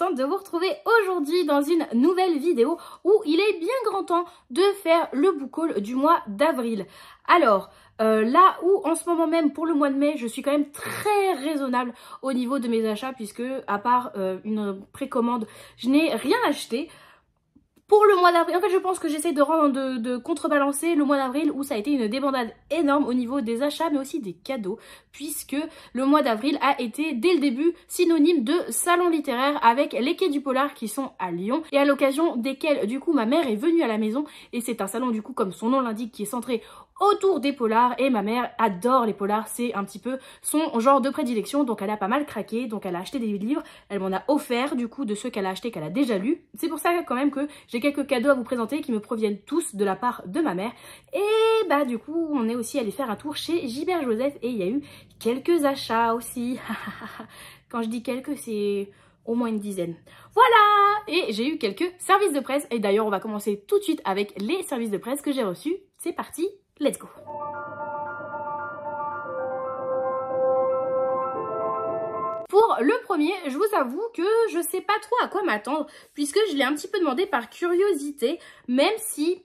contente de vous retrouver aujourd'hui dans une nouvelle vidéo où il est bien grand temps de faire le book haul du mois d'avril. Alors, là où en ce moment même pour le mois de mai, je suis quand même très raisonnable au niveau de mes achats puisque à part une précommande, je n'ai rien acheté. Pour le mois d'avril, en fait je pense que j'essaie de contrebalancer le mois d'avril où ça a été une débandade énorme au niveau des achats mais aussi des cadeaux puisque le mois d'avril a été dès le début synonyme de salon littéraire avec les Quais du Polar qui sont à Lyon et à l'occasion desquels du coup ma mère est venue à la maison et c'est un salon du coup comme son nom l'indique qui est centré autour des polars et ma mère adore les polars, c'est un petit peu son genre de prédilection donc elle a pas mal craqué, donc elle a acheté des livres, elle m'en a offert du coup de ceux qu'elle a achetés qu'elle a déjà lus. C'est pour ça quand même que j'ai quelques cadeaux à vous présenter qui me proviennent tous de la part de ma mère et bah du coup on est aussi allé faire un tour chez Gilbert Joseph et il y a eu quelques achats aussi. Quand je dis quelques c'est au moins une dizaine. Voilà! Et j'ai eu quelques services de presse et d'ailleurs on va commencer tout de suite avec les services de presse que j'ai reçus. C'est parti! Let's go! Pour le premier, je vous avoue que je sais pas trop à quoi m'attendre puisque je l'ai un petit peu demandé par curiosité, même si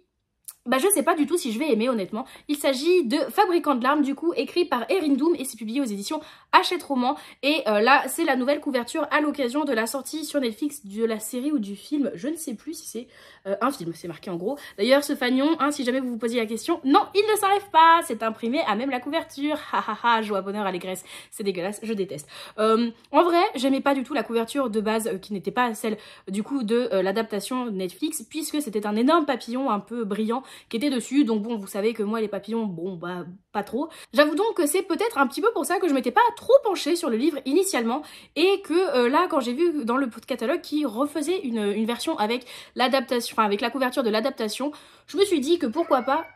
je sais pas du tout si je vais aimer honnêtement. Il s'agit de Fabricant de larmes du coup, écrit par Erin Doom et c'est publié aux éditions Hachette Roman. Et là c'est la nouvelle couverture à l'occasion de la sortie sur Netflix de la série ou du film. Je ne sais plus si c'est un film, c'est marqué en gros. D'ailleurs ce fanion, hein, si jamais vous vous posiez la question, non il ne s'enlève pas, c'est imprimé à même la couverture. Hahaha, joie, bonheur, allégresse, c'est dégueulasse, je déteste. En vrai j'aimais pas du tout la couverture de base qui n'était pas celle du coup de l'adaptation Netflix puisque c'était un énorme papillon un peu brillant qui était dessus, donc bon vous savez que moi les papillons bon bah pas trop. J'avoue donc que c'est peut-être un petit peu pour ça que je m'étais pas trop penchée sur le livre initialement et que là quand j'ai vu dans le catalogue qui refaisait une version avec l'adaptation, enfin avec la couverture de l'adaptation, je me suis dit que pourquoi pas.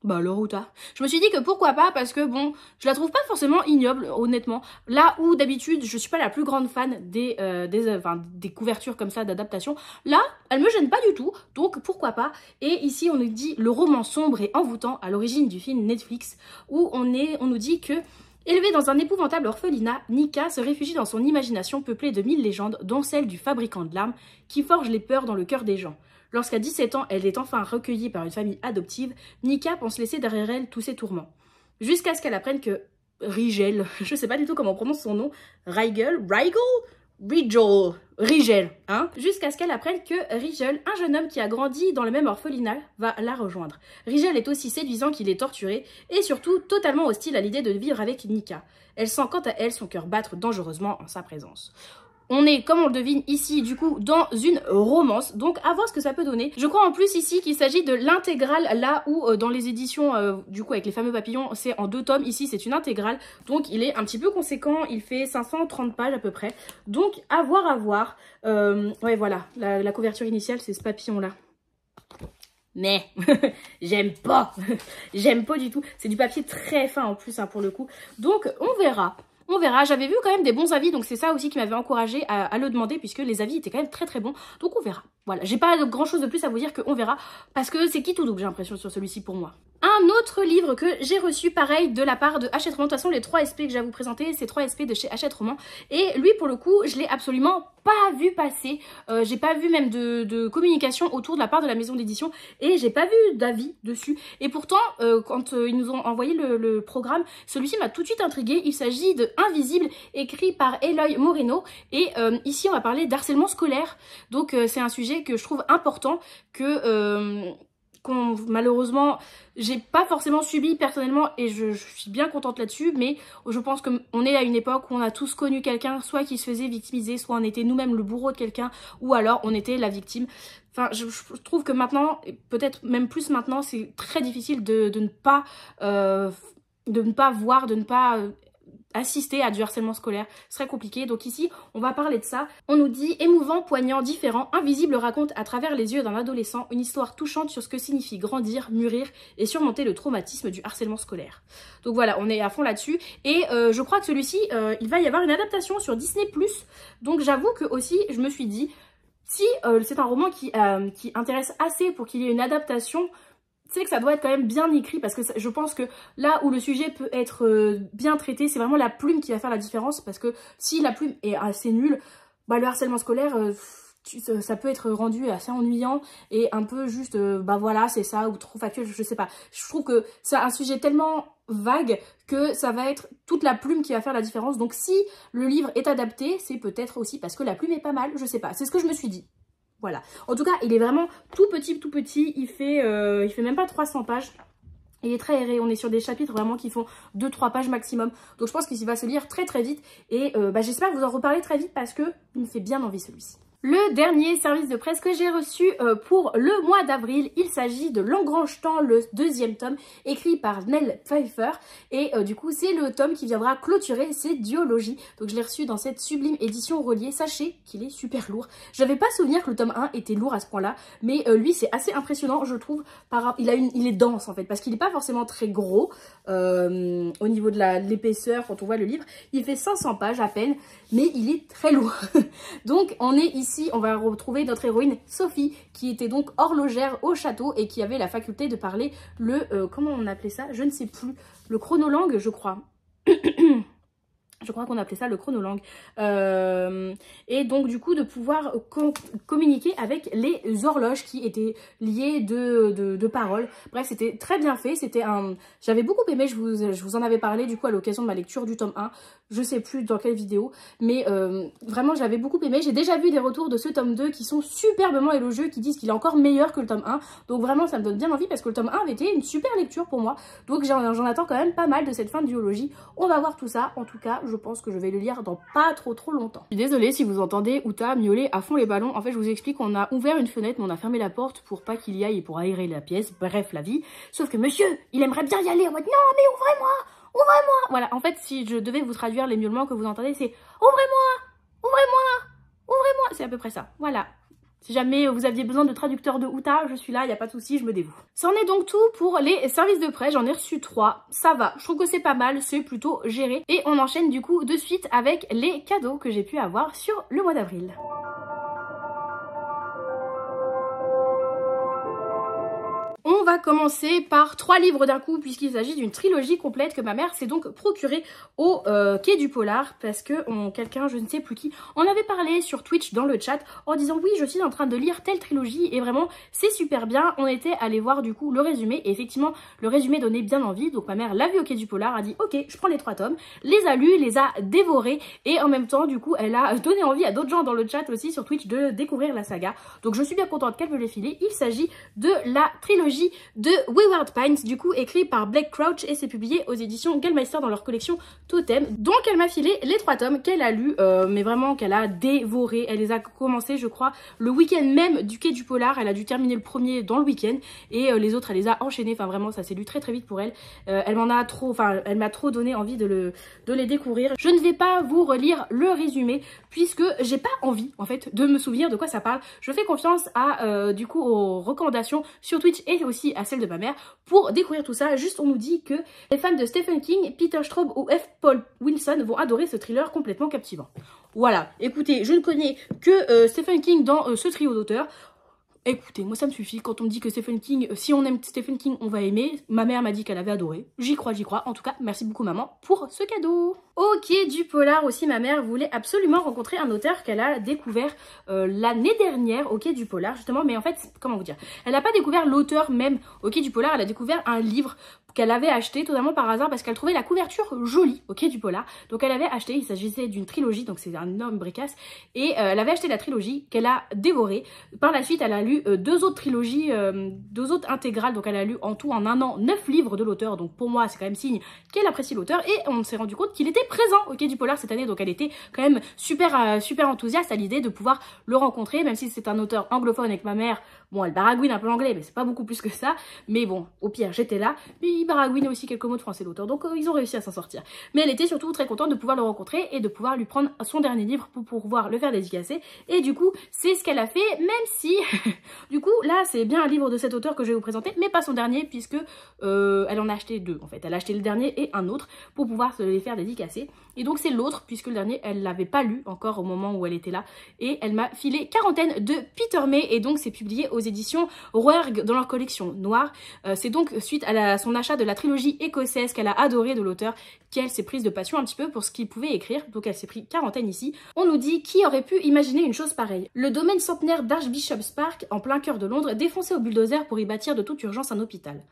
Bah alors ou tard. Je me suis dit que pourquoi pas parce que bon, je la trouve pas forcément ignoble honnêtement. Là où d'habitude je suis pas la plus grande fan des couvertures comme ça d'adaptation, là elle me gêne pas du tout, donc pourquoi pas. Et ici on nous dit le roman sombre et envoûtant à l'origine du film Netflix où on nous dit que élevée dans un épouvantable orphelinat, Nika se réfugie dans son imagination peuplée de 1000 légendes dont celle du fabricant de larmes qui forge les peurs dans le cœur des gens. Lorsqu'à 17 ans, elle est enfin recueillie par une famille adoptive, Nika pense laisser derrière elle tous ses tourments. Jusqu'à ce qu'elle apprenne que Rigel, je sais pas du tout comment on prononce son nom, Rigel, hein. Jusqu'à ce qu'elle apprenne que Rigel, un jeune homme qui a grandi dans le même orphelinat, va la rejoindre. Rigel est aussi séduisant qu'il est torturé et surtout totalement hostile à l'idée de vivre avec Nika. Elle sent quant à elle son cœur battre dangereusement en sa présence. On est, comme on le devine ici, du coup, dans une romance. Donc, à voir ce que ça peut donner. Je crois en plus ici qu'il s'agit de l'intégrale, là où dans les éditions, du coup, avec les fameux papillons, c'est en 2 tomes. Ici, c'est une intégrale. Donc, il est un petit peu conséquent. Il fait 530 pages à peu près. Donc, à voir, à voir. Ouais, voilà. La couverture initiale, c'est ce papillon-là. Mais j'aime pas. J'aime pas du tout. C'est du papier très fin en plus, hein, pour le coup. Donc, on verra. On verra, j'avais vu quand même des bons avis, donc c'est ça aussi qui m'avait encouragée à le demander, puisque les avis étaient quand même très très bons, donc on verra. Voilà, j'ai pas grand chose de plus à vous dire qu'on verra, parce que c'est qui tout double j'ai l'impression sur celui-ci pour moi. Un autre livre que j'ai reçu, pareil, de la part de Hachette Roman. De toute façon, les 3 SP que j'ai à vous présenter, c'est 3 SP de chez Hachette Roman. Et lui, pour le coup, je l'ai absolument pas vu passer. J'ai pas vu même de communication autour de la part de la maison d'édition. Et j'ai pas vu d'avis dessus. Et pourtant, quand ils nous ont envoyé le programme, celui-ci m'a tout de suite intriguée. Il s'agit de Invisible, écrit par Eloy Moreno. Et ici, on va parler d'harcèlement scolaire. Donc, c'est un sujet que je trouve important, que malheureusement j'ai pas forcément subi personnellement et je suis bien contente là-dessus, mais je pense qu'on est à une époque où on a tous connu quelqu'un soit qui se faisait victimiser, soit on était nous-mêmes le bourreau de quelqu'un ou alors on était la victime. Enfin, je trouve que maintenant, peut-être même plus maintenant, c'est très difficile de ne pas voir, de ne pas assister à du harcèlement scolaire, ce serait compliqué. Donc ici, on va parler de ça. On nous dit émouvant, poignant, différent, Invisible raconte à travers les yeux d'un adolescent une histoire touchante sur ce que signifie grandir, mûrir et surmonter le traumatisme du harcèlement scolaire. Donc voilà, on est à fond là-dessus. Et je crois que celui-ci, il va y avoir une adaptation sur Disney+. Donc j'avoue que aussi, je me suis dit, si c'est un roman qui intéresse assez pour qu'il y ait une adaptation, c'est que ça doit être quand même bien écrit parce que je pense que là où le sujet peut être bien traité, c'est vraiment la plume qui va faire la différence parce que si la plume est assez nulle, bah, le harcèlement scolaire, ça peut être rendu assez ennuyant et un peu juste, bah voilà, c'est ça, ou trop factuel, je sais pas. Je trouve que c'est un sujet tellement vague que ça va être toute la plume qui va faire la différence. Donc si le livre est adapté, c'est peut-être aussi parce que la plume est pas mal, je sais pas. C'est ce que je me suis dit. Voilà. En tout cas, il est vraiment tout petit, tout petit. Il fait même pas 300 pages. Il est très aéré, on est sur des chapitres vraiment qui font 2-3 pages maximum. Donc je pense qu'il va se lire très très vite. Et bah, j'espère vous en reparler très vite parce que il me fait bien envie celui-ci. Le dernier service de presse que j'ai reçu pour le mois d'avril, il s'agit de L'Engrange-Temps, le 2e tome, écrit par Nell Pfeiffer. Et du coup, c'est le tome qui viendra clôturer ces duologies. Donc je l'ai reçu dans cette sublime édition reliée. Sachez qu'il est super lourd. J'avais pas souvenir que le tome 1 était lourd à ce point-là, mais lui, c'est assez impressionnant, je trouve. Il est dense en fait, parce qu'il n'est pas forcément très gros au niveau de l'épaisseur quand on voit le livre. Il fait 500 pages à peine, mais il est très lourd. Donc on est ici. On va retrouver notre héroïne Sophie qui était donc horlogère au château et qui avait la faculté de parler le... comment on appelait ça? Je ne sais plus. Le chronolangue, je crois. Je crois qu'on appelait ça le chronolangue. Et donc du coup de pouvoir communiquer avec les horloges qui étaient liées de paroles. Bref, c'était très bien fait. C'était un... J'avais beaucoup aimé, je vous en avais parlé du coup à l'occasion de ma lecture du tome 1. Je sais plus dans quelle vidéo. Mais vraiment j'avais beaucoup aimé. J'ai déjà vu des retours de ce tome 2 qui sont superbement élogieux, qui disent qu'il est encore meilleur que le tome 1. Donc vraiment ça me donne bien envie parce que le tome 1 avait été une super lecture pour moi. Donc j'en attends quand même pas mal de cette fin de duologie. On va voir tout ça. En tout cas, je pense que je vais le lire dans pas trop longtemps. Je suis désolée si vous entendez Uta miauler à fond les ballons. En fait, je vous explique, on a ouvert une fenêtre, mais on a fermé la porte pour pas qu'il y aille et pour aérer la pièce. Bref, la vie. Sauf que monsieur, il aimerait bien y aller en mode non, mais ouvrez-moi, ouvrez-moi. Voilà, en fait, si je devais vous traduire les miaulements que vous entendez, c'est ouvrez-moi, ouvrez-moi, ouvrez-moi. C'est à peu près ça. Voilà. Si jamais vous aviez besoin de traducteur de Uta, je suis là, il n'y a pas de souci, je me dévoue. C'en est donc tout pour les services de presse, j'en ai reçu 3, ça va, je trouve que c'est pas mal, c'est plutôt géré. Et on enchaîne du coup de suite avec les cadeaux que j'ai pu avoir sur le mois d'avril. On va commencer par 3 livres d'un coup puisqu'il s'agit d'une trilogie complète que ma mère s'est donc procurée au Quai du Polar parce que quelqu'un, je ne sais plus qui, en avait parlé sur Twitch dans le chat en disant oui, je suis en train de lire telle trilogie et vraiment c'est super bien. On était allé voir du coup le résumé et effectivement le résumé donnait bien envie, donc ma mère l'a vu au Quai du Polar, a dit ok, je prends les 3 tomes, les a lus, les a dévorés et en même temps du coup elle a donné envie à d'autres gens dans le chat aussi sur Twitch de découvrir la saga. Donc je suis bien contente qu'elle me l'ait filé. Il s'agit de la trilogie de Wayward Pines, du coup écrit par Blake Crouch et c'est publié aux éditions Gallmeister dans leur collection Totem. Donc elle m'a filé les 3 tomes qu'elle a lus, mais vraiment qu'elle a dévoré. Elle les a commencé je crois le week-end même du Quai du Polar, elle a dû terminer le premier dans le week-end et les autres elle les a enchaînés, enfin vraiment ça s'est lu très vite pour elle. Elle m'a trop donné envie de les découvrir. Je ne vais pas vous relire le résumé puisque j'ai pas envie en fait de me souvenir de quoi ça parle. Je fais confiance à du coup aux recommandations sur Twitch et aussi à celle de ma mère pour découvrir tout ça. Juste on nous dit que les fans de Stephen King, Peter Straub ou F. Paul Wilson vont adorer ce thriller complètement captivant. Voilà, écoutez, je ne connais que Stephen King dans ce trio d'auteurs. Écoutez, moi ça me suffit, quand on me dit que Stephen King, si on aime Stephen King, on va aimer. Ma mère m'a dit qu'elle avait adoré, j'y crois. En tout cas, merci beaucoup maman pour ce cadeau. Au Quai du Polar aussi, ma mère voulait absolument rencontrer un auteur qu'elle a découvert l'année dernière au Quai du Polar, justement. Mais en fait, comment vous dire, elle n'a pas découvert l'auteur même au Quai du Polar, elle a découvert un livre qu'elle avait acheté totalement par hasard parce qu'elle trouvait la couverture jolie au Quai du Polar. Donc elle avait acheté, il s'agissait d'une trilogie, donc c'est un énorme bricasse, et elle avait acheté la trilogie qu'elle a dévorée. Par la suite, elle a lu 2 autres trilogies, 2 autres intégrales, donc elle a lu en tout en un an 9 livres de l'auteur, donc pour moi c'est quand même signe qu'elle apprécie l'auteur, et on s'est rendu compte qu'il était présent au Quai du Polar cette année, donc elle était quand même super enthousiaste à l'idée de pouvoir le rencontrer, même si c'est un auteur anglophone avec ma mère. Bon, elle baragouine un peu l'anglais, mais c'est pas beaucoup plus que ça. Mais bon, au pire, j'étais là. Mais il baragouine aussi quelques mots de français, l'auteur. Donc, ils ont réussi à s'en sortir. Mais elle était surtout très contente de pouvoir le rencontrer et de pouvoir lui prendre son dernier livre pour pouvoir le faire dédicacer. Et du coup, c'est ce qu'elle a fait, même si... du coup, là, c'est bien un livre de cet auteur que je vais vous présenter, mais pas son dernier, puisque elle en a acheté 2, en fait. Elle a acheté le dernier et un autre pour pouvoir se les faire dédicacer. passé. Et donc c'est l'autre, puisque le dernier, elle l'avait pas lu encore au moment où elle était là. Et elle m'a filé Quarantaine de Peter May. Et donc c'est publié aux éditions Rouergue dans leur collection noire. C'est donc suite à son achat de la trilogie écossaise qu'elle a adorée de l'auteur, qu'elle s'est prise de passion un petit peu pour ce qu'il pouvait écrire. Donc elle s'est pris Quarantaine ici. On nous dit qui aurait pu imaginer une chose pareille. Le domaine centenaire d'Archbishop's Park, en plein cœur de Londres, défoncé au bulldozer pour y bâtir de toute urgence un hôpital.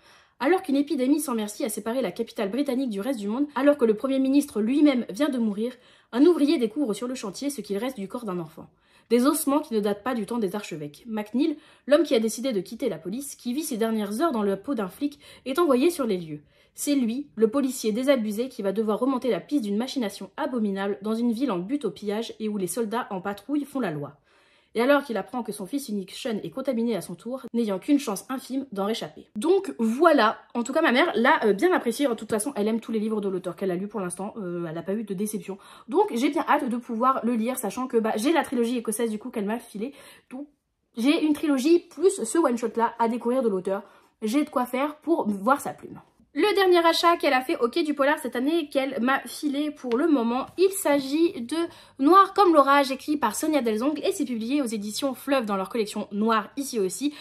Alors qu'une épidémie sans merci a séparé la capitale britannique du reste du monde, alors que le Premier ministre lui-même vient de mourir, un ouvrier découvre sur le chantier ce qu'il reste du corps d'un enfant. Des ossements qui ne datent pas du temps des archevêques. McNeil, l'homme qui a décidé de quitter la police, qui vit ses dernières heures dans le peau d'un flic, est envoyé sur les lieux. C'est lui, le policier désabusé, qui va devoir remonter la piste d'une machination abominable dans une ville en butte au pillage et où les soldats en patrouille font la loi. Et alors qu'il apprend que son fils unique Sean est contaminé à son tour, n'ayant qu'une chance infime d'en réchapper. Donc voilà, en tout cas ma mère l'a bien apprécié, de toute façon elle aime tous les livres de l'auteur qu'elle a lu pour l'instant, elle n'a pas eu de déception. Donc j'ai bien hâte de pouvoir le lire, sachant que j'ai la trilogie écossaise du coup qu'elle m'a filée, donc j'ai une trilogie plus ce one shot là à découvrir de l'auteur, j'ai de quoi faire pour voir sa plume. Le dernier achat qu'elle a fait au Quai du Polar cette année et qu'elle m'a filé pour le moment, il s'agit de Noir comme l'orage, écrit par Sonia Delzongle et c'est publié aux éditions Fleuve dans leur collection Noire ici aussi.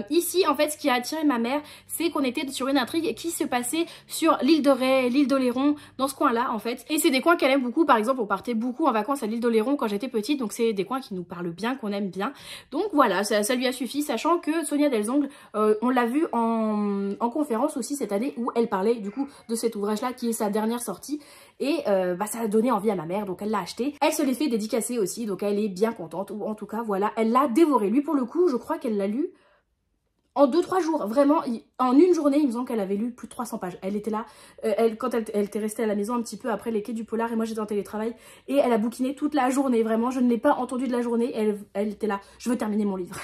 Ici, en fait, ce qui a attiré ma mère, c'est qu'on était sur une intrigue qui se passait sur l'île de Ré, l'île d'Oléron, dans ce coin-là, en fait. Et c'est des coins qu'elle aime beaucoup. Par exemple, on partait beaucoup en vacances à l'île d'Oléron quand j'étais petite, donc c'est des coins qui nous parlent bien, qu'on aime bien. Donc voilà, ça lui a suffi, sachant que Sonia Delzongle, on l'a vu en conférence aussi cette année où elle parlait du coup de cet ouvrage-là qui est sa dernière sortie. Et ça a donné envie à ma mère, donc elle l'a acheté. Elle se l'est fait dédicacer aussi, donc elle est bien contente, ou en tout cas voilà, elle l'a dévoré. Lui pour le coup, je crois qu'elle l'a lu en 2-3 jours, vraiment, en une journée, il me semble qu'elle avait lu plus de 300 pages. Elle était là, quand elle était restée à la maison un petit peu après les Quais du Polar, et moi j'étais en télétravail, et elle a bouquiné toute la journée, vraiment, je ne l'ai pas entendue de la journée, elle était là, je veux terminer mon livre.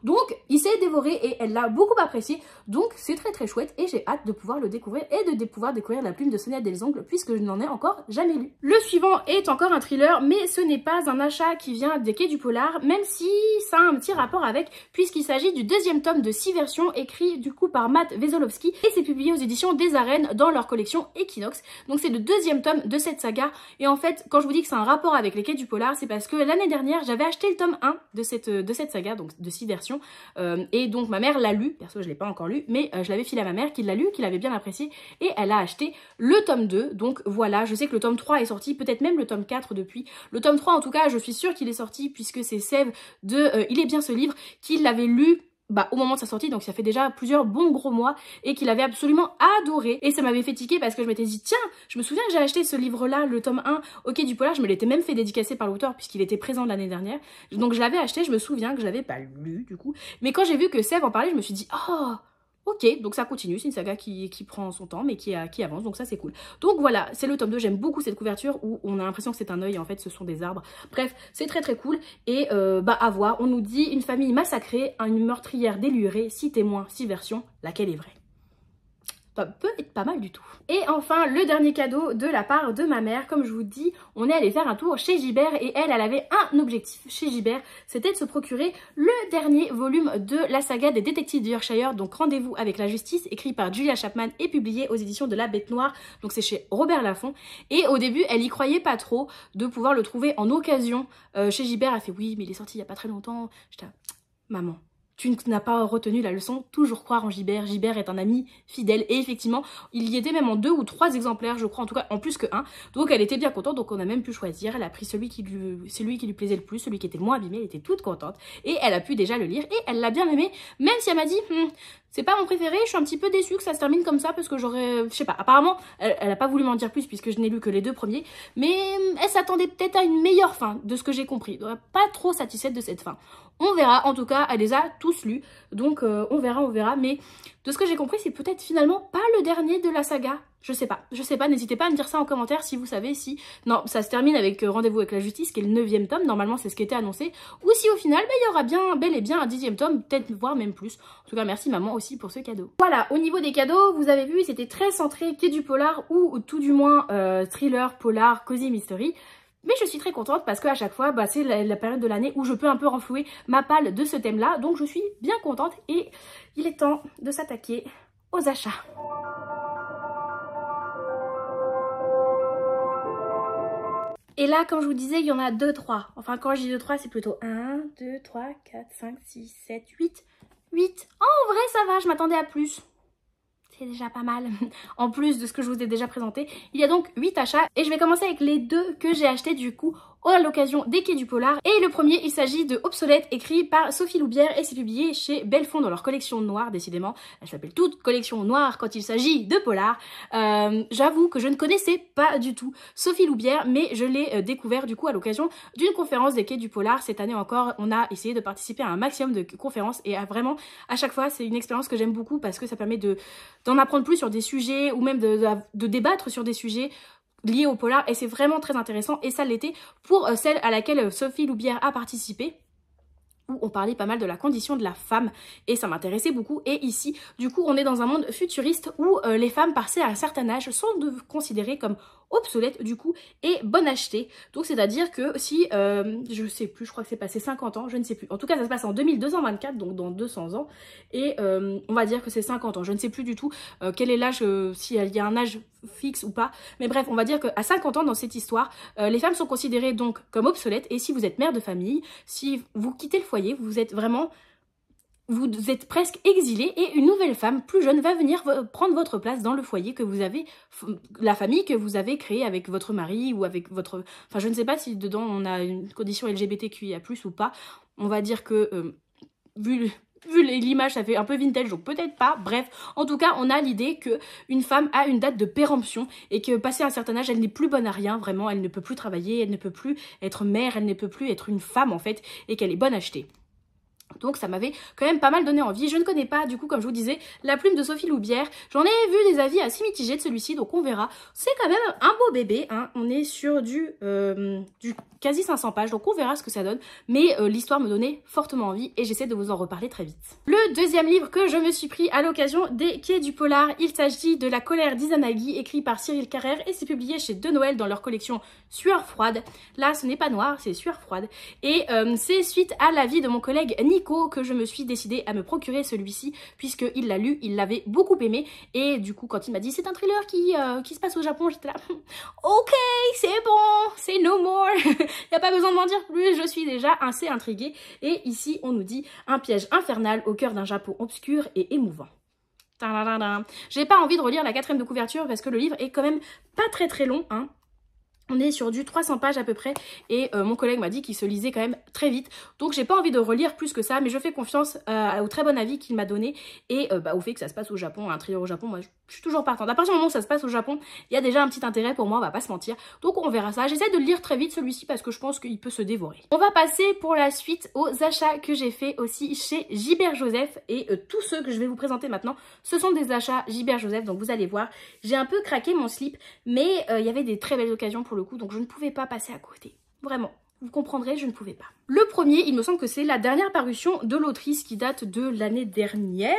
Donc, il s'est dévoré, et elle l'a beaucoup apprécié, donc c'est très très chouette, et j'ai hâte de pouvoir le découvrir, et de pouvoir découvrir la plume de Sonia Delzongle, puisque je n'en ai encore jamais lu. Le suivant est encore un thriller, mais ce n'est pas un achat qui vient des Quais du Polar, même si ça a un petit rapport avec, puisqu'il s'agit du deuxième tome de 6 versions écrit du coup par Matt Wesolowski et c'est publié aux éditions des Arènes dans leur collection Equinox. Donc c'est le deuxième tome de cette saga et en fait quand je vous dis que c'est un rapport avec les Quais du Polar, c'est parce que l'année dernière j'avais acheté le tome 1 de cette saga, donc de 6 versions et donc ma mère l'a lu, perso je l'ai pas encore lu, mais je l'avais filé à ma mère qui l'a lu, qui l'avait bien apprécié et elle a acheté le tome 2, donc voilà, je sais que le tome 3 est sorti, peut-être même le tome 4 depuis. Le tome 3 en tout cas je suis sûre qu'il est sorti puisque c'est Sève de Il est bien ce livre qui l'avait lu au moment de sa sortie, donc ça fait déjà plusieurs bons gros mois et qu'il avait absolument adoré et ça m'avait fait tiquer parce que je m'étais dit tiens, je me souviens que j'ai acheté ce livre là, le tome 1 au Quai du Polar, je me l'étais même fait dédicacer par l'auteur puisqu'il était présent l'année dernière, donc je l'avais acheté, je me souviens que je l'avais pas lu du coup, mais quand j'ai vu que Sève en parlait, je me suis dit oh ok, donc ça continue, c'est une saga qui prend son temps mais qui avance, donc ça c'est cool. Donc voilà, c'est le tome 2, j'aime beaucoup cette couverture où on a l'impression que c'est un œil et en fait ce sont des arbres. Bref, c'est très très cool et à voir, on nous dit une famille massacrée, une meurtrière délurée, 6 témoins, 6 versions, laquelle est vraie? Ça peut être pas mal du tout. Et enfin, le dernier cadeau de la part de ma mère. Comme je vous dis, on est allé faire un tour chez Gibert et elle avait un objectif chez Gibert, c'était de se procurer le dernier volume de la saga des détectives de Yorkshire, donc Rendez-vous avec la justice, écrit par Julia Chapman et publié aux éditions de La Bête Noire, donc c'est chez Robert Laffont. Et au début, elle y croyait pas trop de pouvoir le trouver en occasion chez Gibert. Elle fait oui, mais il est sorti il y a pas très longtemps. J'étais maman, tu n'as pas retenu la leçon, toujours croire en Gibert. Gibert est un ami fidèle et effectivement, il y était même en 2 ou 3 exemplaires, je crois, en tout cas en plus que 1. Donc elle était bien contente, donc on a même pu choisir. Elle a pris celui qui lui plaisait le plus, celui qui était le moins abîmé, elle était toute contente. Et elle a pu déjà le lire et elle l'a bien aimé, même si elle m'a dit c'est pas mon préféré, je suis un petit peu déçue que ça se termine comme ça parce que j'aurais, je sais pas, apparemment elle a pas voulu m'en dire plus puisque je n'ai lu que les 2 premiers, mais elle s'attendait peut-être à une meilleure fin de ce que j'ai compris, donc pas trop satisfaite de cette fin. On verra, en tout cas elle les a tous lus, donc on verra, mais de ce que j'ai compris c'est peut-être finalement pas le dernier de la saga. Je sais pas, n'hésitez pas à me dire ça en commentaire si vous savez si... Non, ça se termine avec Rendez-vous avec la justice qui est le 9e tome, normalement c'est ce qui était annoncé, ou si au final il y aura bien, bel et bien un 10e tome, peut-être voire même plus. En tout cas merci maman aussi pour ce cadeau. Voilà, au niveau des cadeaux, vous avez vu c'était très centré Quai du Polar ou tout du moins thriller, polar, cozy mystery. Mais je suis très contente parce qu'à chaque fois, c'est la période de l'année où je peux un peu renflouer ma palle de ce thème-là. Donc je suis bien contente et il est temps de s'attaquer aux achats. Et là, comme je vous disais, il y en a 2-3. Enfin, quand je dis 2-3, c'est plutôt 1, 2, 3, 4, 5, 6, 7, 8. 8. Oh, en vrai, ça va, je m'attendais à plus. C'est déjà pas mal. En plus de ce que je vous ai déjà présenté, il y a donc 8 achats et je vais commencer avec les 2 que j'ai achetés du coup à l'occasion des Quais du Polar. Et le premier, il s'agit de Obsolète, écrit par Sophie Loubière et c'est publié chez Belfond dans leur collection noire, décidément. Elle s'appelle toute collection noire quand il s'agit de polar. J'avoue que je ne connaissais pas du tout Sophie Loubière, mais je l'ai découvert du coup à l'occasion d'une conférence des Quais du Polar. Cette année encore, on a essayé de participer à un maximum de conférences et vraiment, à chaque fois, c'est une expérience que j'aime beaucoup parce que ça permet d'en apprendre plus sur des sujets ou même de débattre sur des sujets liés au polar et c'est vraiment très intéressant et ça l'était pour celle à laquelle Sophie Loubière a participé où on parlait pas mal de la condition de la femme et ça m'intéressait beaucoup et ici du coup on est dans un monde futuriste où les femmes passées à un certain âge sont considérées comme obsolètes du coup et bonne achetée. Donc c'est à dire que si je sais plus, je crois que c'est passé 50 ans, je ne sais plus, en tout cas ça se passe en 2224 donc dans 200 ans et on va dire que c'est 50 ans, je ne sais plus du tout quel est l'âge, s'il y a un âge fixe ou pas, mais bref on va dire qu'à 50 ans dans cette histoire les femmes sont considérées donc comme obsolètes et si vous êtes mère de famille, si vous quittez le foyer, vous êtes vraiment, vous êtes presque exilé et une nouvelle femme plus jeune va venir prendre votre place dans le foyer que vous avez, la famille que vous avez créée avec votre mari ou avec votre... Enfin je ne sais pas si dedans on a une condition LGBTQIA+, ou pas. On va dire que vu l'image ça fait un peu vintage donc peut-être pas, bref en tout cas on a l'idée que une femme a une date de péremption et que passé un certain âge elle n'est plus bonne à rien, vraiment elle ne peut plus travailler, elle ne peut plus être mère, elle ne peut plus être une femme en fait et qu'elle est bonne à acheter. Donc ça m'avait quand même pas mal donné envie. Je ne connais pas du coup comme je vous disais la plume de Sophie Loubière. J'en ai vu des avis assez mitigés de celui-ci donc on verra. C'est quand même un beau bébé hein. On est sur du quasi 500 pages donc on verra ce que ça donne. Mais l'histoire me donnait fortement envie et j'essaie de vous en reparler très vite. Le deuxième livre que je me suis pris à l'occasion des Quais du Polar, il s'agit de La colère d'Izanagi écrit par Cyril Carrère et c'est publié chez De Noël dans leur collection Sueur froide. Là ce n'est pas noir, c'est Sueur froide. Et c'est suite à l'avis de mon collègue Nico que je me suis décidée à me procurer celui-ci puisqu'il l'a lu, il l'avait beaucoup aimé et du coup quand il m'a dit c'est un thriller qui se passe au Japon, j'étais là ok c'est bon, c'est no more, il n'y a pas besoin de m'en dire plus, je suis déjà assez intriguée et ici on nous dit un piège infernal au cœur d'un Japon obscur et émouvant. J'ai pas envie de relire la 4e de couverture parce que le livre est quand même pas très long hein. On est sur du 300 pages à peu près et mon collègue m'a dit qu'il se lisait quand même très vite. Donc j'ai pas envie de relire plus que ça mais je fais confiance au très bon avis qu'il m'a donné et au fait que ça se passe au Japon, un thriller au Japon, moi je suis toujours partante. À partir du moment où ça se passe au Japon, il y a déjà un petit intérêt pour moi, on va pas se mentir. Donc on verra ça. J'essaie de le lire très vite celui-ci parce que je pense qu'il peut se dévorer. On va passer pour la suite aux achats que j'ai fait aussi chez Gilbert Joseph et tous ceux que je vais vous présenter maintenant, ce sont des achats Gilbert Joseph donc vous allez voir. J'ai un peu craqué mon slip mais il y avait des très belles occasions pour le coup donc je ne pouvais pas passer à côté. Vraiment. Vous comprendrez, je ne pouvais pas. Le premier, il me semble que c'est la dernière parution de l'autrice qui date de l'année dernière.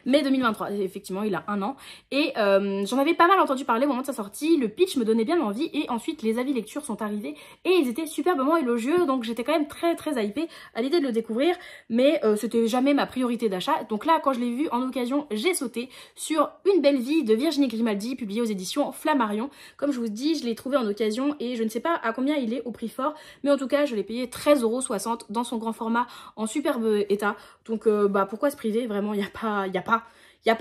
Mai 2023, effectivement il a 1 an et j'en avais pas mal entendu parler au moment de sa sortie, le pitch me donnait bien envie et ensuite les avis lecture sont arrivés et ils étaient superbement élogieux donc j'étais quand même très hypée à l'idée de le découvrir mais c'était jamais ma priorité d'achat donc là quand je l'ai vu en occasion j'ai sauté sur Une belle vie de Virginie Grimaldi publiée aux éditions Flammarion. Comme je vous dis je l'ai trouvé en occasion et je ne sais pas à combien il est au prix fort mais en tout cas je l'ai payé 13,60 € dans son grand format en superbe état donc pourquoi se priver, vraiment il n'y a pas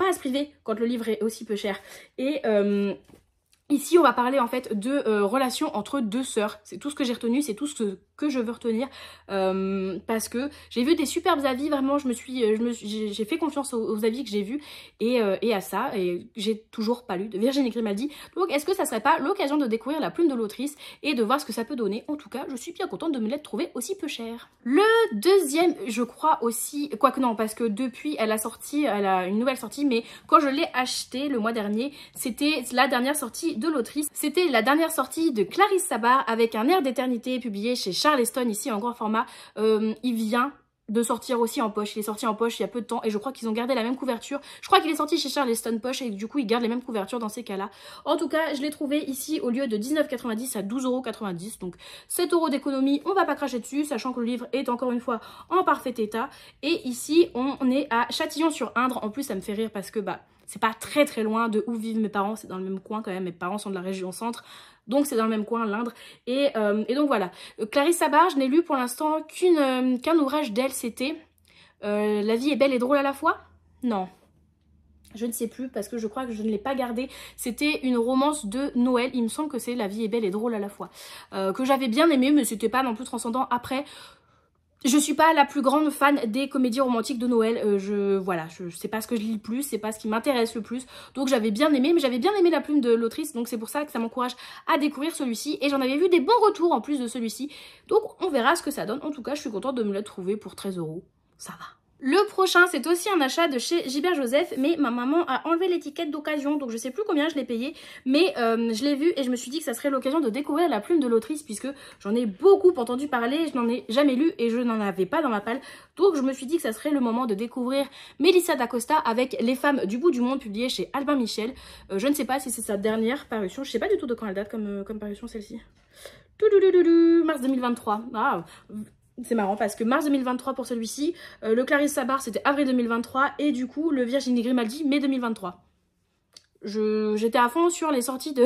à se priver quand le livre est aussi peu cher. Et ici on va parler en fait de relations entre deux sœurs. C'est tout ce que j'ai retenu, c'est tout ce que je veux retenir parce que j'ai vu des superbes avis, vraiment j'ai fait confiance aux avis que j'ai vus et à ça et j'ai toujours pas lu de Virginie Grimaldi. Donc est-ce que ça serait pas l'occasion de découvrir la plume de l'autrice et de voir ce que ça peut donner? En tout cas je suis bien contente de me l'être trouvée aussi peu cher. Le deuxième je crois aussi, quoique non parce que depuis elle a une nouvelle sortie mais quand je l'ai acheté le mois dernier c'était la dernière sortie de l'autrice. C'était la dernière sortie de Clarisse Sabar avec Un air d'éternité publié chez Charleston ici en grand format. Il vient de sortir aussi en poche. Il est sorti en poche il y a peu de temps et je crois qu'ils ont gardé la même couverture. Je crois qu'il est sorti chez Charleston poche et du coup ils gardent les mêmes couvertures dans ces cas-là. En tout cas, je l'ai trouvé ici au lieu de 19,90 à 12,90 €. Donc 7 € d'économie, on va pas cracher dessus, sachant que le livre est encore une fois en parfait état. Et ici, on est à Châtillon-sur-Indre. En plus, ça me fait rire parce que c'est pas très très loin de où vivent mes parents, c'est dans le même coin quand même, mes parents sont de la région centre, donc c'est dans le même coin, l'Indre, et donc voilà. Clarisse Sabar, je n'ai lu pour l'instant qu'un ouvrage d'elle, c'était La vie est belle et drôle à la fois? Non. Je ne sais plus parce que je crois que je ne l'ai pas gardé. C'était une romance de Noël. Il me semble que c'est La vie est belle et drôle à la fois. Que j'avais bien aimé, mais c'était pas non plus transcendant. Après, je suis pas la plus grande fan des comédies romantiques de Noël. Voilà, je sais pas ce que je lis le plus, c'est pas ce qui m'intéresse le plus. Donc j'avais bien aimé, mais j'avais bien aimé la plume de l'autrice. Donc c'est pour ça que ça m'encourage à découvrir celui-ci. Et j'en avais vu des bons retours en plus de celui-ci. Donc on verra ce que ça donne. En tout cas, je suis contente de me l'être trouvé pour 13 €. Ça va. Le prochain, c'est aussi un achat de chez Gilbert Joseph, mais ma maman a enlevé l'étiquette d'occasion, donc je sais plus combien je l'ai payé, mais je l'ai vu et je me suis dit que ça serait l'occasion de découvrir la plume de l'autrice, puisque j'en ai beaucoup entendu parler, je n'en ai jamais lu et je n'en avais pas dans ma palle, donc je me suis dit que ça serait le moment de découvrir Mélissa d'Acosta avec Les femmes du bout du monde, publié chez Albin Michel. Je ne sais pas si c'est sa dernière parution, je sais pas du tout de quand elle date comme parution celle-ci. Mars 2023. Ah, c'est marrant parce que mars 2023 pour celui-ci, le Clarisse Sabar c'était avril 2023 et du coup le Virginie Grimaldi mai 2023. J'étais à fond sur les sorties de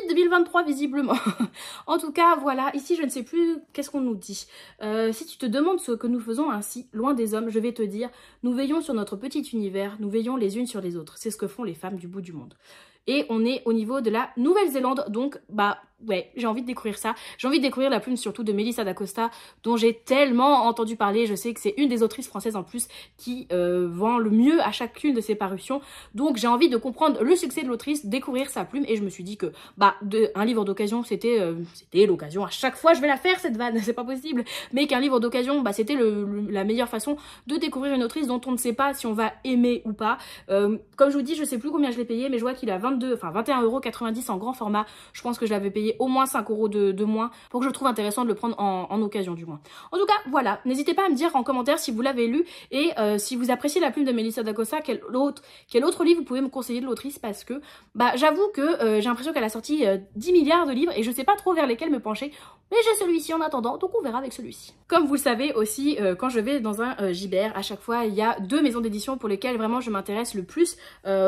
2023 visiblement. En tout cas voilà, ici je ne sais plus qu'est-ce qu'on nous dit. Si tu te demandes ce que nous faisons ainsi, loin des hommes, je vais te dire, nous veillons sur notre petit univers, nous veillons les unes sur les autres. C'est ce que font les femmes du bout du monde. Et on est au niveau de la Nouvelle-Zélande, donc bah ouais, j'ai envie de découvrir ça. J'ai envie de découvrir la plume surtout de Mélissa d'Acosta, dont j'ai tellement entendu parler. Je sais que c'est une des autrices françaises en plus qui vend le mieux à chacune de ses parutions. Donc j'ai envie de comprendre le succès de l'autrice, découvrir sa plume. Et je me suis dit que bah un livre d'occasion, c'était l'occasion. À chaque fois, je vais la faire cette vanne, c'est pas possible. Mais qu'un livre d'occasion, bah c'était la meilleure façon de découvrir une autrice dont on ne sait pas si on va aimer ou pas. Comme je vous dis, je sais plus combien je l'ai payé, mais je vois qu'il a 21,90 € en grand format. Je pense que je l'avais payé au moins 5 € de moins pour que je trouve intéressant de le prendre en occasion du moins. En tout cas, voilà. N'hésitez pas à me dire en commentaire si vous l'avez lu et si vous appréciez la plume de Mélissa d'Acosta, quel autre livre vous pouvez me conseiller de l'autrice, parce que bah j'avoue que j'ai l'impression qu'elle a sorti 10 milliards de livres et je sais pas trop vers lesquels me pencher. Mais j'ai celui-ci en attendant, donc on verra avec celui-ci. Comme vous le savez aussi, quand je vais dans un Gibert, à chaque fois, il y a 2 maisons d'édition pour lesquelles vraiment je m'intéresse le plus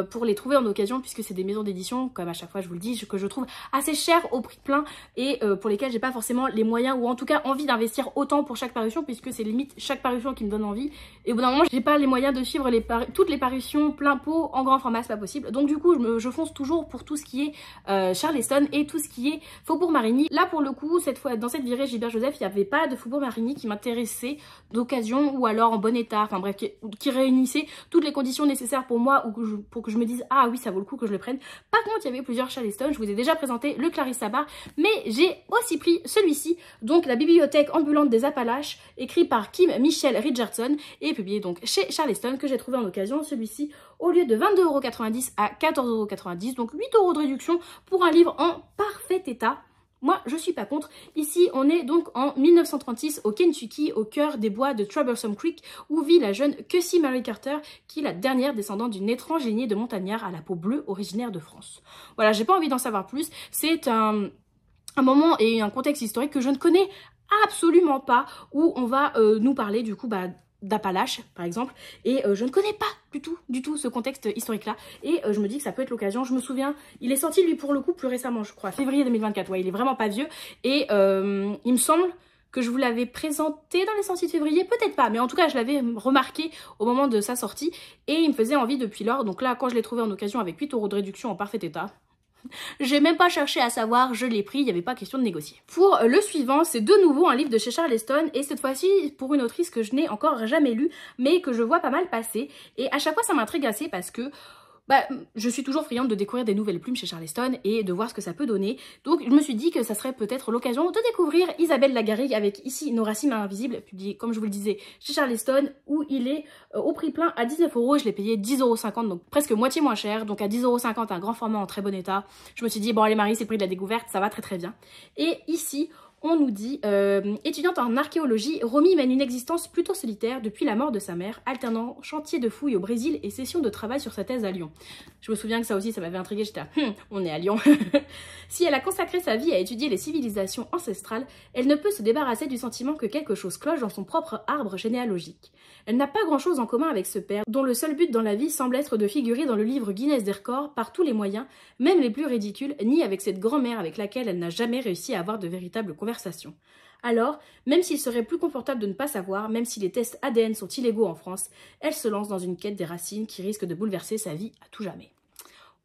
pour les trouver en occasion, puisque c'est des maisons d'édition, comme à chaque fois je vous le dis, que je trouve assez chères au prix plein et pour lesquelles j'ai pas forcément les moyens ou en tout cas envie d'investir autant pour chaque parution, puisque c'est limite chaque parution qui me donne envie. Et au bout d'un moment, j'ai pas les moyens de suivre toutes les parutions plein pot en grand format, c'est pas possible. Donc du coup, je fonce toujours pour tout ce qui est Charleston et tout ce qui est Faubourg Marigny. Là pour le coup, cette fois, dans cette virée Gilbert Joseph, il n'y avait pas de Faubourg Marigny qui m'intéressait d'occasion ou alors en bon état, enfin bref, qui réunissait toutes les conditions nécessaires pour moi ou pour que je me dise ah oui, ça vaut le coup que je le prenne. Par contre, il y avait plusieurs Charleston, je vous ai déjà présenté le Clarisse Sabar, mais j'ai aussi pris celui-ci, donc La bibliothèque ambulante des Appalaches, écrit par Kim Michelle Richardson et publié donc chez Charleston, que j'ai trouvé en occasion. Celui-ci, au lieu de 22,90 € à 14,90 €, donc 8 € de réduction pour un livre en parfait état. Moi, je suis pas contre. Ici, on est donc en 1936 au Kentucky, au cœur des bois de Troublesome Creek, où vit la jeune Cussie Mary Carter, qui est la dernière descendante d'une étrange lignée de montagnards à la peau bleue originaire de France. Voilà, j'ai pas envie d'en savoir plus. C'est un moment et un contexte historique que je ne connais absolument pas, où on va nous parler du coup d'Appalaches par exemple, et je ne connais pas du tout ce contexte historique là, et je me dis que ça peut être l'occasion. Je me souviens, il est sorti lui pour le coup plus récemment, je crois, février 2024, ouais, il est vraiment pas vieux, et il me semble que je vous l'avais présenté dans les sorties de février, peut-être pas, mais en tout cas je l'avais remarqué au moment de sa sortie, et il me faisait envie depuis lors. Donc là, quand je l'ai trouvé en occasion avec 8 € de réduction en parfait état, j'ai même pas cherché à savoir, je l'ai pris, il n'y avait pas question de négocier. Pour le suivant, c'est de nouveau un livre de chez Charleston, et cette fois-ci pour une autrice que je n'ai encore jamais lue, mais que je vois pas mal passer, et à chaque fois ça m'intrigue assez parce que je suis toujours friande de découvrir des nouvelles plumes chez Charleston et de voir ce que ça peut donner. Donc je me suis dit que ça serait peut-être l'occasion de découvrir Isabelle Lagarrigue avec ici Nos racines invisibles, publié comme je vous le disais chez Charleston, où il est au prix plein à 19 €. Je l'ai payé 10,50 €, donc presque moitié moins cher. Donc à 10,50 € un grand format en très bon état. Je me suis dit bon allez Marie, c'est le prix de la découverte, ça va très très bien. Et ici on nous dit étudiante en archéologie, Romy mène une existence plutôt solitaire depuis la mort de sa mère, alternant chantier de fouilles au Brésil et session de travail sur sa thèse à Lyon. Je me souviens que ça aussi, ça m'avait intriguée, j'étais on est à Lyon. Si elle a consacré sa vie à étudier les civilisations ancestrales, elle ne peut se débarrasser du sentiment que quelque chose cloche dans son propre arbre généalogique. Elle n'a pas grand-chose en commun avec ce père, dont le seul but dans la vie semble être de figurer dans le livre Guinness des records par tous les moyens, même les plus ridicules, ni avec cette grand-mère avec laquelle elle n'a jamais réussi à avoir de véritables conversations. Alors, même s'il serait plus confortable de ne pas savoir, même si les tests ADN sont illégaux en France, elle se lance dans une quête des racines qui risque de bouleverser sa vie à tout jamais.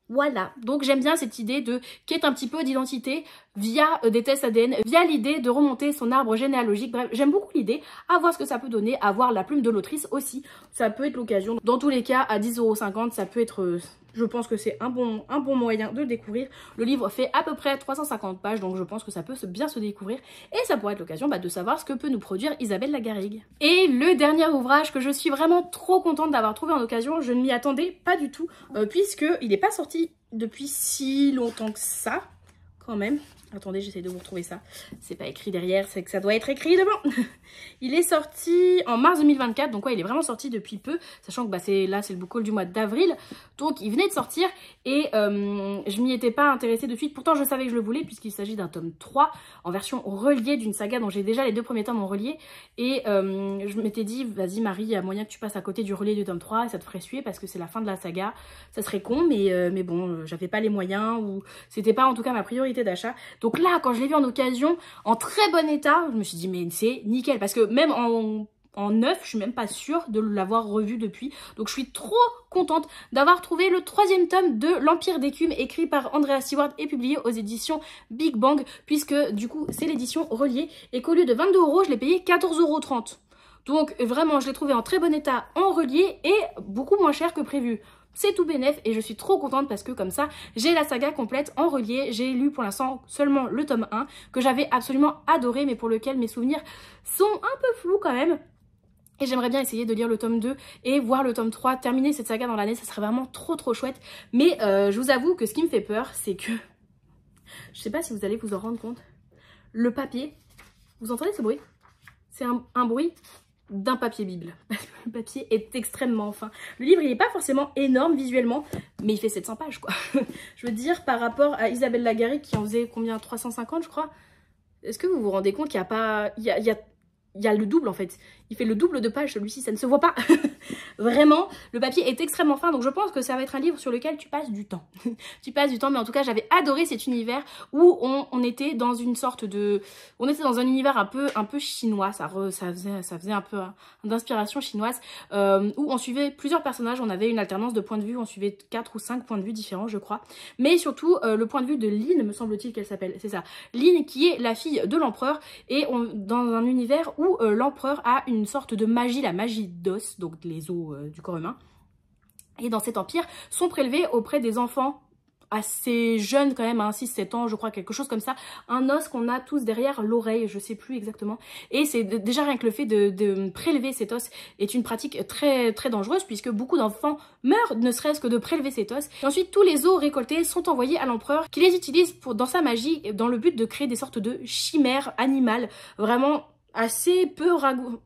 Voilà, donc j'aime bien cette idée de quête un petit peu d'identité via des tests ADN, via l'idée de remonter son arbre généalogique. Bref, j'aime beaucoup l'idée, à voir ce que ça peut donner, à voir la plume de l'autrice aussi. Ça peut être l'occasion. Dans tous les cas, à 10,50 €, ça peut être... je pense que c'est un bon moyen de le découvrir. Le livre fait à peu près 350 pages, donc je pense que ça peut bien se découvrir. Et ça pourrait être l'occasion de savoir ce que peut nous produire Isabelle Lagarrigue. Et le dernier ouvrage que je suis vraiment trop contente d'avoir trouvé en occasion, je ne m'y attendais pas du tout, puisqu'il n'est pas sorti depuis si longtemps que ça, quand même. Attendez, j'essaie de vous retrouver ça. C'est pas écrit derrière, c'est que ça doit être écrit devant. Il est sorti en mars 2024, donc ouais, il est vraiment sorti depuis peu, sachant que c'est le book haul du mois d'avril. Donc il venait de sortir et je m'y étais pas intéressée de suite. Pourtant, je savais que je le voulais puisqu'il s'agit d'un tome 3 en version reliée d'une saga dont j'ai déjà les 2 premiers tomes en relié. Et je m'étais dit, vas-y Marie, il y a moyen que tu passes à côté du relié du tome 3 et ça te ferait suer parce que c'est la fin de la saga. Ça serait con, mais bon, j'avais pas les moyens ou c'était pas en tout cas ma priorité d'achat. Donc là, quand je l'ai vu en occasion, en très bon état, je me suis dit, mais c'est nickel. Parce que même en neuf, je suis même pas sûre de l'avoir revu depuis. Donc je suis trop contente d'avoir trouvé le 3e tome de L'Empire d'écume, écrit par Andrea Seward et publié aux éditions Big Bang, puisque du coup, c'est l'édition reliée. Et qu'au lieu de 22 €, je l'ai payé 14,30 €. Donc vraiment, je l'ai trouvé en très bon état en relié et beaucoup moins cher que prévu. C'est tout bénef et je suis trop contente parce que comme ça, j'ai la saga complète en relié. J'ai lu pour l'instant seulement le tome 1 que j'avais absolument adoré mais pour lequel mes souvenirs sont un peu flous quand même. Et j'aimerais bien essayer de lire le tome 2 et voir le tome 3, terminer cette saga dans l'année, ça serait vraiment trop chouette. Mais je vous avoue que ce qui me fait peur, c'est que... Je sais pas si vous allez vous en rendre compte. Le papier, vous entendez ce bruit? C'est un bruit d'un papier bible. Le papier est extrêmement fin. Le livre, il n'est pas forcément énorme visuellement, mais il fait 700 pages, quoi. Je veux dire, par rapport à Isabelle Lagarrigue, qui en faisait combien? 350, je crois. Est-ce que vous vous rendez compte qu'il n'y a pas... Il y a le double, en fait. Il fait le double de pages, celui-ci, ça ne se voit pas. Vraiment, le papier est extrêmement fin, donc je pense que ça va être un livre sur lequel tu passes du temps. Tu passes du temps, mais en tout cas, j'avais adoré cet univers où on était dans une sorte de... On était dans un univers un peu chinois, ça faisait un peu d'inspiration chinoise, où on suivait plusieurs personnages, on avait une alternance de points de vue, on suivait 4 ou 5 points de vue différents, je crois. Mais surtout, le point de vue de Lin, me semble-t-il qu'elle s'appelle, c'est ça. Lin, qui est la fille de l'empereur, et dans un univers où l'empereur a une sorte de magie, la magie d'os, donc les os du corps humain. Et dans cet empire, sont prélevés auprès des enfants assez jeunes quand même, 6-7 ans, je crois, quelque chose comme ça, un os qu'on a tous derrière l'oreille, je sais plus exactement. Et c'est déjà rien que le fait de prélever cet os est une pratique très dangereuse puisque beaucoup d'enfants meurent ne serait-ce que de prélever cet os. Et ensuite, tous les os récoltés sont envoyés à l'empereur qui les utilise dans sa magie dans le but de créer des sortes de chimères animales, vraiment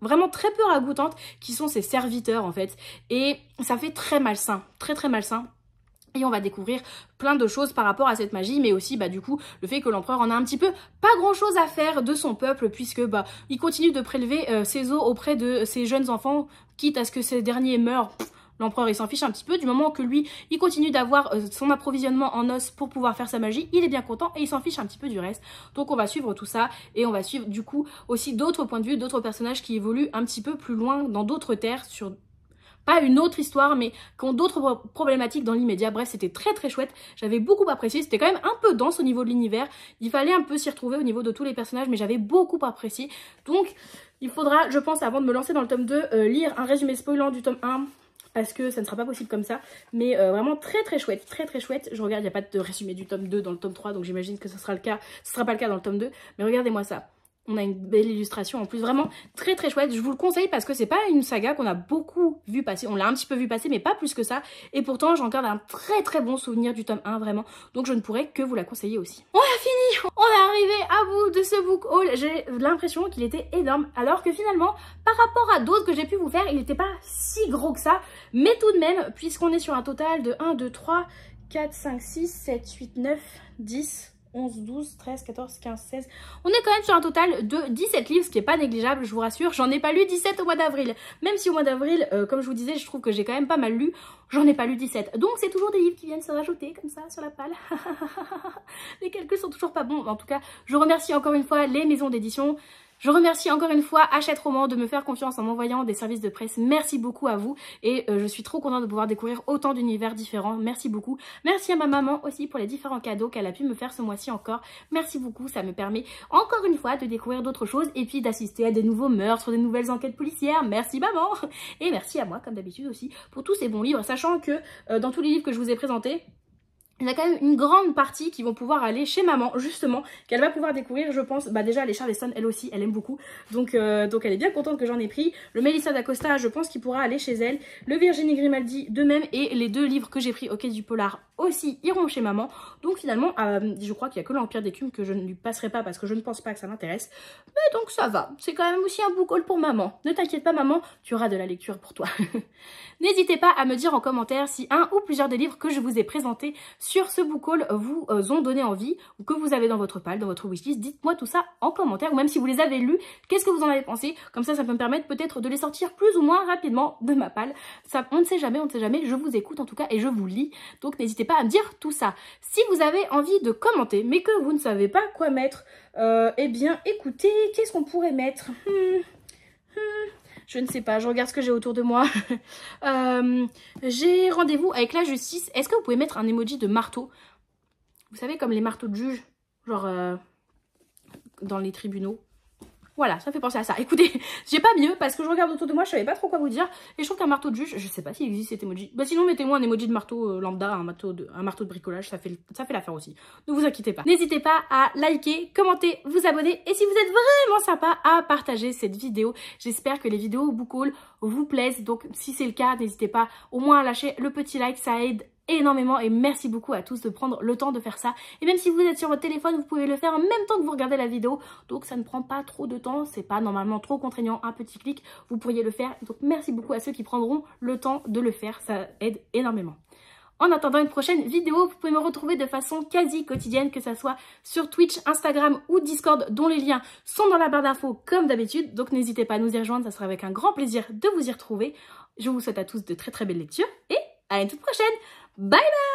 vraiment très peu ragoûtantes, qui sont ses serviteurs en fait. Et ça fait très malsain, très malsain. Et on va découvrir plein de choses par rapport à cette magie, mais aussi du coup le fait que l'empereur en a un petit peu pas grand chose à faire de son peuple, puisque il continue de prélever ses os auprès de ses jeunes enfants, quitte à ce que ces derniers meurent. L'empereur il s'en fiche un petit peu, du moment que lui il continue d'avoir son approvisionnement en os pour pouvoir faire sa magie, il est bien content et il s'en fiche un petit peu du reste. Donc on va suivre tout ça et on va suivre du coup aussi d'autres points de vue, d'autres personnages qui évoluent un petit peu plus loin dans d'autres terres, sur pas une autre histoire mais qui ont d'autres problématiques dans l'immédiat. Bref, c'était très chouette, j'avais beaucoup apprécié, c'était quand même un peu dense au niveau de l'univers, il fallait un peu s'y retrouver au niveau de tous les personnages, mais j'avais beaucoup apprécié. Donc il faudra, je pense, avant de me lancer dans le tome 2, lire un résumé spoilant du tome 1, parce que ça ne sera pas possible comme ça, mais vraiment très chouette, très chouette. Je regarde, il n'y a pas de résumé du tome 2 dans le tome 3, donc j'imagine que ce sera le cas, ce sera pas le cas dans le tome 2, mais regardez-moi ça. On a une belle illustration en plus, vraiment très très chouette. Je vous le conseille parce que c'est pas une saga qu'on a beaucoup vu passer. On l'a un petit peu vu passer, mais pas plus que ça. Et pourtant, j'en garde un très très bon souvenir du tome 1, vraiment. Donc je ne pourrais que vous la conseiller aussi. On a fini. On est arrivé à bout de ce book haul. J'ai l'impression qu'il était énorme. Alors que finalement, par rapport à d'autres que j'ai pu vous faire, il n'était pas si gros que ça. Mais tout de même, puisqu'on est sur un total de 1, 2, 3, 4, 5, 6, 7, 8, 9, 10... 11, 12, 13, 14, 15, 16... On est quand même sur un total de 17 livres, ce qui n'est pas négligeable, je vous rassure. J'en ai pas lu 17 au mois d'avril. Même si au mois d'avril, comme je vous disais, je trouve que j'ai quand même pas mal lu, j'en ai pas lu 17. Donc c'est toujours des livres qui viennent se rajouter comme ça sur la palle. Les calculs sont toujours pas bons. En tout cas, je remercie encore une fois les maisons d'édition. Je remercie encore une fois Hachette Roman de me faire confiance en m'envoyant des services de presse. Merci beaucoup à vous et je suis trop contente de pouvoir découvrir autant d'univers différents. Merci beaucoup. Merci à ma maman aussi pour les différents cadeaux qu'elle a pu me faire ce mois-ci encore. Merci beaucoup, ça me permet encore une fois de découvrir d'autres choses et puis d'assister à des nouveaux meurtres, des nouvelles enquêtes policières. Merci maman. Et merci à moi comme d'habitude aussi pour tous ces bons livres, sachant que dans tous les livres que je vous ai présentés, il y a quand même une grande partie qui vont pouvoir aller chez maman, justement, qu'elle va pouvoir découvrir, je pense. Bah déjà, les Charleston, elle aussi, elle aime beaucoup. Donc elle est bien contente que j'en ai pris. Le Melissa d'Acosta, je pense qu'il pourra aller chez elle. Le Virginie Grimaldi, de même. Et les deux livres que j'ai pris au Quai du Polar aussi iront chez maman. Donc finalement, je crois qu'il n'y a que l'Empire d'écume que je ne lui passerai pas parce que je ne pense pas que ça l'intéresse. Mais donc ça va. C'est quand même aussi un book haul pour maman. Ne t'inquiète pas maman, tu auras de la lecture pour toi. N'hésitez pas à me dire en commentaire si un ou plusieurs des livres que je vous ai présentés sur ce book haul vous ont donné envie ou que vous avez dans votre palle, dans votre wishlist. Dites-moi tout ça en commentaire ou même si vous les avez lus, qu'est-ce que vous en avez pensé? Comme ça peut me permettre peut-être de les sortir plus ou moins rapidement de ma palle. Ça, on ne sait jamais, je vous écoute en tout cas et je vous lis. Donc n'hésitez pas à me dire tout ça. Si vous avez envie de commenter mais que vous ne savez pas quoi mettre, eh bien écoutez, qu'est-ce qu'on pourrait mettre? Je ne sais pas, je regarde ce que j'ai autour de moi. J'ai rendez-vous avec la justice. Est-ce que vous pouvez mettre un emoji de marteau? Vous savez, comme les marteaux de juge, genre dans les tribunaux. Voilà, ça fait penser à ça. Écoutez, j'ai pas mieux parce que je regarde autour de moi, je savais pas trop quoi vous dire. Et je trouve qu'un marteau de juge, je sais pas s'il existe cet emoji. Bah sinon, mettez-moi un emoji de marteau lambda, un marteau de bricolage, ça fait l'affaire aussi. Ne vous inquiétez pas. N'hésitez pas à liker, commenter, vous abonner. Et si vous êtes vraiment sympa, à partager cette vidéo. J'espère que les vidéos book haul vous plaisent. Donc si c'est le cas, n'hésitez pas au moins à lâcher le petit like, ça aide énormément et merci beaucoup à tous de prendre le temps de faire ça. Et même si vous êtes sur votre téléphone, vous pouvez le faire en même temps que vous regardez la vidéo. Donc ça ne prend pas trop de temps, c'est pas normalement trop contraignant, un petit clic, vous pourriez le faire. Donc merci beaucoup à ceux qui prendront le temps de le faire, ça aide énormément. En attendant une prochaine vidéo, vous pouvez me retrouver de façon quasi quotidienne, que ça soit sur Twitch, Instagram ou Discord, dont les liens sont dans la barre d'infos comme d'habitude. Donc n'hésitez pas à nous y rejoindre, ça sera avec un grand plaisir de vous y retrouver. Je vous souhaite à tous de très très belles lectures et à une toute prochaine. Bye bye!